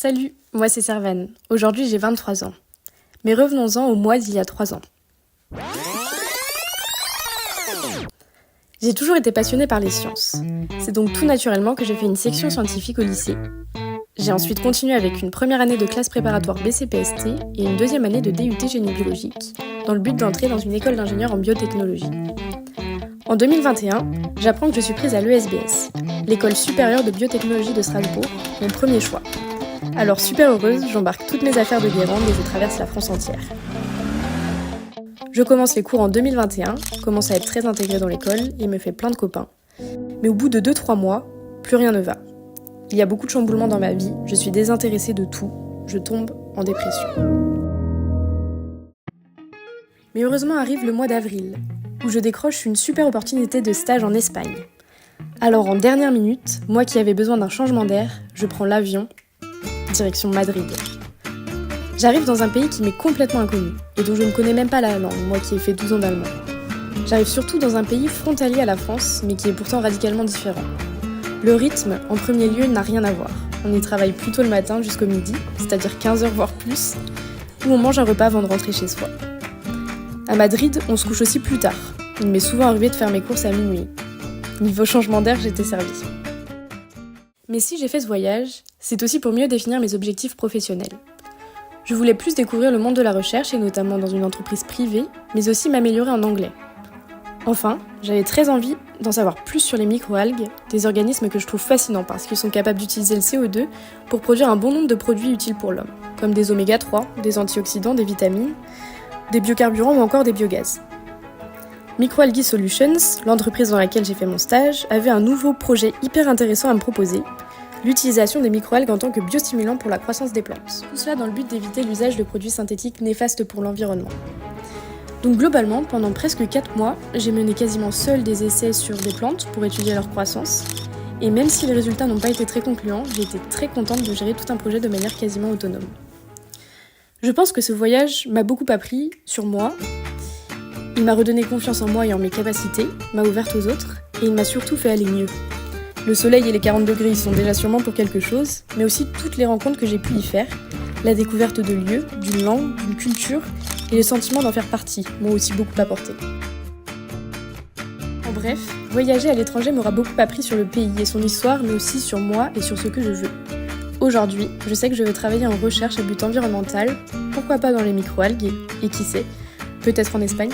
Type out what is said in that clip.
Salut, moi c'est Servane. Aujourd'hui j'ai 23 ans. Mais revenons-en au mois d'il y a 3 ans. J'ai toujours été passionnée par les sciences. C'est donc tout naturellement que j'ai fait une section scientifique au lycée. J'ai ensuite continué avec une première année de classe préparatoire BCPST et une deuxième année de DUT génie biologique, dans le but d'entrer dans une école d'ingénieurs en biotechnologie. En 2021, j'apprends que je suis prise à l'ESBS, l'école supérieure de biotechnologie de Strasbourg, mon premier choix. Alors super heureuse, j'embarque toutes mes affaires de Guérande et je traverse la France entière. Je commence les cours en 2021, commence à être très intégrée dans l'école et me fais plein de copains. Mais au bout de 2-3 mois, plus rien ne va. Il y a beaucoup de chamboulements dans ma vie, je suis désintéressée de tout, je tombe en dépression. Mais heureusement arrive le mois d'avril, où je décroche une super opportunité de stage en Espagne. Alors en dernière minute, moi qui avais besoin d'un changement d'air, je prends l'avion, direction Madrid. J'arrive dans un pays qui m'est complètement inconnu, et dont je ne connais même pas la langue, moi qui ai fait 12 ans d'allemand. J'arrive surtout dans un pays frontalier à la France, mais qui est pourtant radicalement différent. Le rythme, en premier lieu, n'a rien à voir. On y travaille plutôt le matin jusqu'au midi, c'est-à-dire 15 heures voire plus, où on mange un repas avant de rentrer chez soi. À Madrid, on se couche aussi plus tard. Il m'est souvent arrivé de faire mes courses à minuit. Niveau changement d'air, j'étais servie. Mais si j'ai fait ce voyage, c'est aussi pour mieux définir mes objectifs professionnels. Je voulais plus découvrir le monde de la recherche, et notamment dans une entreprise privée, mais aussi m'améliorer en anglais. Enfin, j'avais très envie d'en savoir plus sur les microalgues, des organismes que je trouve fascinants parce qu'ils sont capables d'utiliser le CO2 pour produire un bon nombre de produits utiles pour l'homme, comme des oméga 3, des antioxydants, des vitamines, des biocarburants ou encore des biogaz. Microalgae Solutions, l'entreprise dans laquelle j'ai fait mon stage, avait un nouveau projet hyper intéressant à me proposer, l'utilisation des microalgues en tant que biostimulant pour la croissance des plantes. Tout cela dans le but d'éviter l'usage de produits synthétiques néfastes pour l'environnement. Donc globalement, pendant presque 4 mois, j'ai mené quasiment seule des essais sur des plantes pour étudier leur croissance, et même si les résultats n'ont pas été très concluants, j'ai été très contente de gérer tout un projet de manière quasiment autonome. Je pense que ce voyage m'a beaucoup appris sur moi, il m'a redonné confiance en moi et en mes capacités, m'a ouverte aux autres, et il m'a surtout fait aller mieux. Le soleil et les 40 degrés y sont déjà sûrement pour quelque chose, mais aussi toutes les rencontres que j'ai pu y faire, la découverte de lieux, d'une langue, d'une culture, et le sentiment d'en faire partie m'ont aussi beaucoup apporté. En bref, voyager à l'étranger m'aura beaucoup appris sur le pays et son histoire, mais aussi sur moi et sur ce que je veux. Aujourd'hui, je sais que je vais travailler en recherche à but environnemental, pourquoi pas dans les microalgues, et qui sait, peut-être en Espagne.